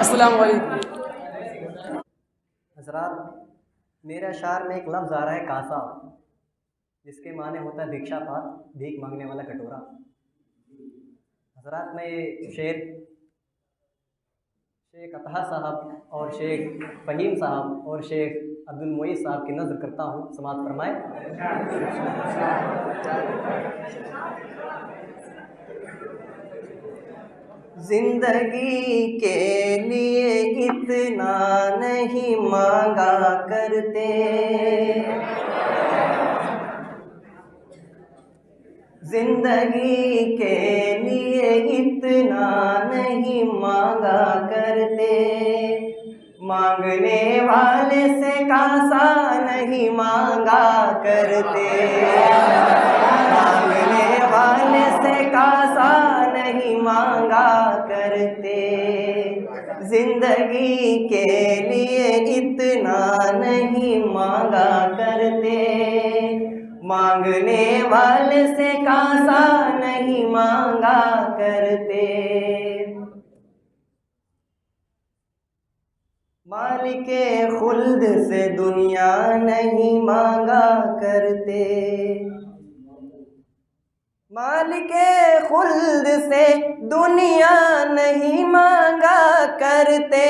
अस्सलाम वालेकुम। हजरात, मेरे अशार में एक लफ्ज़ आ रहा है कासा, जिसके माने होता है भिक्षा पात, भीख मांगने वाला कटोरा। हजरात, मैं ये शेर शेख अतहा साहब और शेख फ़हीम साहब और शेख अब्दुल मोईस साहब की नज़र करता हूँ, समाअत फरमाए। जिंदगी के लिए इतना नहीं मांगा करते, जिंदगी के लिए इतना नहीं मांगा करते, मांगने वाले से कासा नहीं मांगा करते, मांगने वाले से कासा नहीं मांगा करते, जिंदगी के लिए इतना नहीं मांगा करते, मांगने वाले से कासा नहीं मांगा करते, मालिके खुल्द से दुनिया नहीं मांगा करते, मालिके खुल्द से दुनिया नहीं मांगा करते,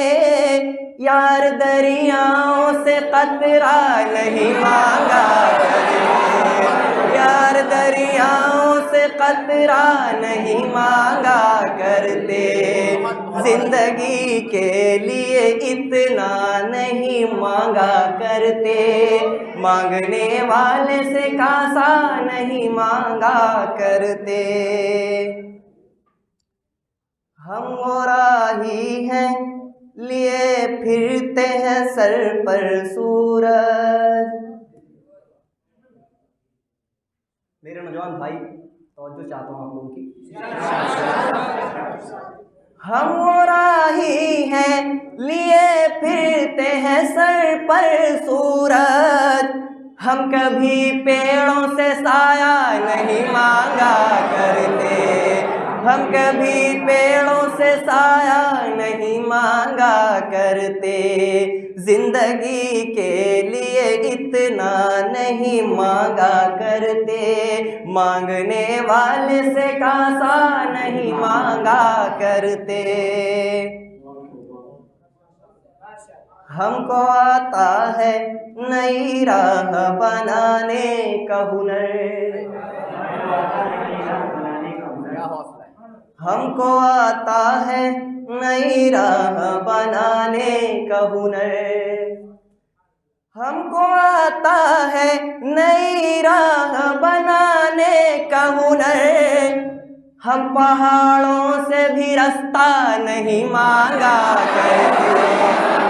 यार दरियाओं से कतरा नहीं मांगा करते, यार दरियाओं से कतरा नहीं मांगा करते, जिंदगी के लिए इतना नहीं मांगा करते, मांगने वाले से कासा नहीं मांगा करते, हम वो राही हैं लिए फिरते हैं सर पर सूरज। मेरे नौजवान भाई तवज्जो चाहता हूँ आप लोगों की। हम वो राही हैं लिए फिरते हैं सर पर सूरज, हम कभी पेड़ों से साया नहीं मांगा करते, हम कभी पेड़ों से साया नहीं मांगा करते, जिंदगी के लिए इतना नहीं मांगा करते, मांगने वाले से कासा नहीं मांगा करते, हमको आता है नई राह बनाने का हुनर, हमको आता है नई राह बनाने का हुनर, हमको आता है नई राह बनाने का हुनर, हम पहाड़ों से भी रास्ता नहीं मांगा करते,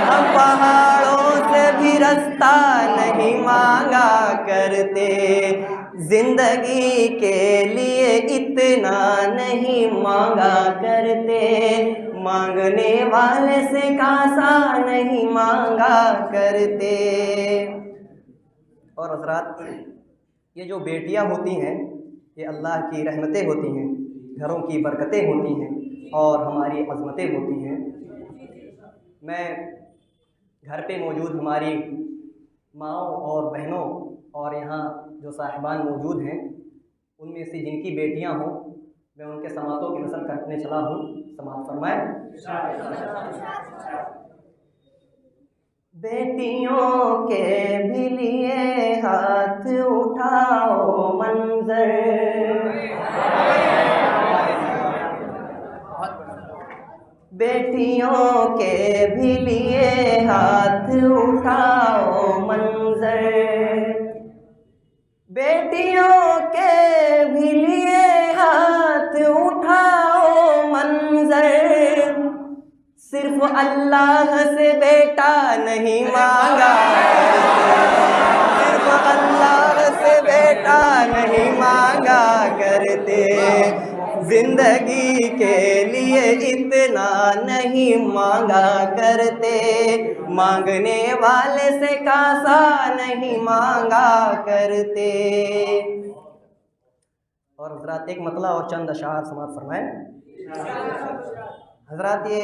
हम पहाड़ों से भी रास्ता नहीं मांगा करते, जिंदगी के लिए इतना नहीं मांगा करते, मांगने वाले से कासा नहीं मांगा करते। और हजरात, ये जो बेटियां होती हैं ये अल्लाह की रहमतें होती हैं, घरों की बरकतें होती हैं और हमारी अज़मतें होती हैं। मैं घर पे मौजूद हमारी माँओं और बहनों और यहाँ जो साहिबान मौजूद हैं उनमें से जिनकी बेटियां हों, मैं उनके समातों की नज़र करने चला हूँ, समात फरमाए। बेटियों के भी लिए हाथ उठाओ मंजर, बेटियों के भी लिए हाथ उठाओ मंजर, बेटियों के भी लिए हाथ उठाओ मंजर, सिर्फ अल्लाह से बेटा नहीं मांगा करते, सिर्फ अल्लाह से बेटा नहीं मांगा करते, जिंदगी के लिए इतना नहीं मांगा करते, मांगने वाले से कासा नहीं मांगा करते। और हजरात, एक मतला और चंद अशार समात फरमाएं। हजरात, ये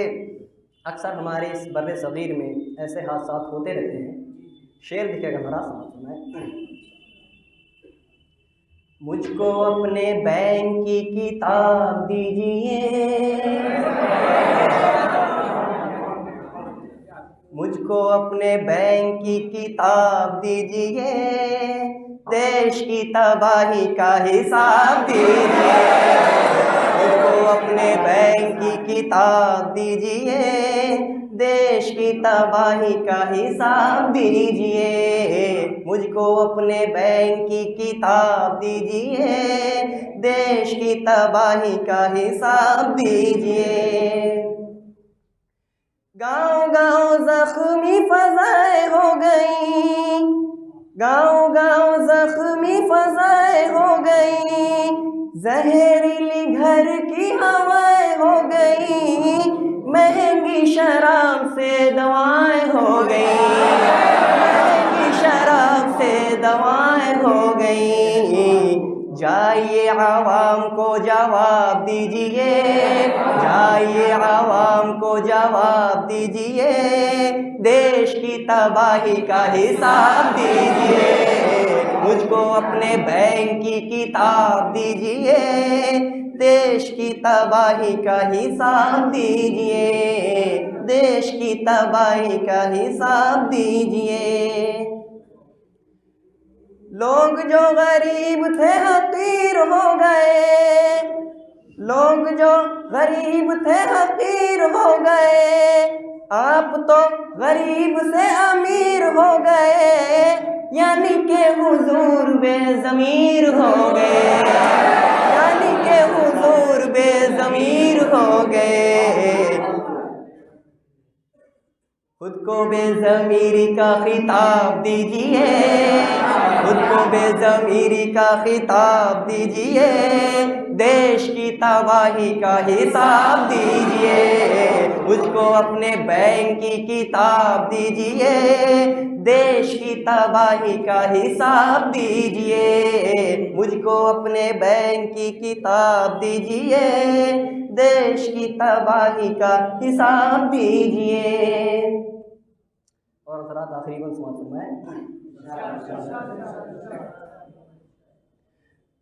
अक्सर हमारे इस बर्रे सगीर में ऐसे हादसा होते रहते हैं। शेर दिखेगा भरा सुनाए। मुझको अपने बैंक की किताब दीजिए, मुझको अपने बैंक की किताब दीजिए, देश की तबाही का हिसाब दीजिए। मुझको अपने बैंक की किताब दीजिए, देश की तबाही का हिसाब दीजिए। मुझको अपने बैंक की किताब दीजिए, देश की तबाही का हिसाब दीजिए। गाँव गाँव जख्मी फज़ाएं हो गई, गाँव गाँव जख्मी फज़ाएं हो गई, जहरीली घर की हवाएं हो गई, महंगी शराब से दवाएं हो गई, महंगी शराब से दवाएं हो गई। जाइए आवाम को जवाब दीजिए, जाइए आवाम को जवाब दीजिए, देश की तबाही का हिसाब दीजिए। मुझको अपने बैंक की किताब दीजिए, देश की तबाही का हिसाब दीजिए, देश की तबाही का हिसाब दीजिए। लोग जो गरीब थे हकीर हो गए, लोग जो गरीब थे हकीर हो गए, आप तो गरीब से अमीर हो गए, यानी के हुजूर बेज़मीर हो गए, यानी के हुजूर बेज़मीर हो गए। खुद को बेज़मीरी का खिताब दीजिए, खुद को बेज़मीरी का खिताब दीजिए, देश की तबाही का हिसाब दीजिए। मुझको अपने बैंक की किताब दीजिए, देश की तबाही का हिसाब दीजिए। मुझको अपने बैंक की किताब दीजिए, देश की तबाही का हिसाब दीजिए। और ज़रा आखिरी को सुनाऊं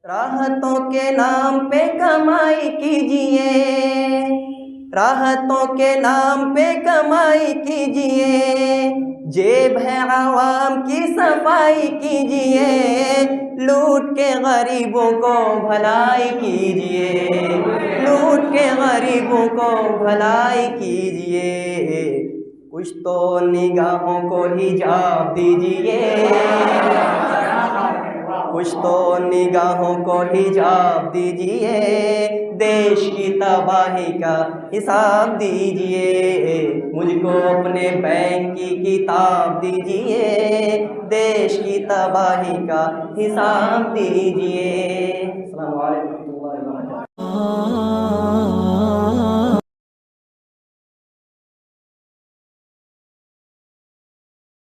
राहतों के नाम पे कमाई कीजिए, राहतों के नाम पे कमाई कीजिए, जेब है आवाम की सफाई कीजिए, लूट के गरीबों को भलाई कीजिए, लूट के गरीबों को भलाई कीजिए। कुछ तो निगाहों को हिजाब दीजिए, कुछ तो निगाहों को हिजाब दीजिए, देश की तबाही का हिसाब दीजिए। मुझको अपने बैंक की किताब दीजिए, देश की तबाही का हिसाब दीजिए।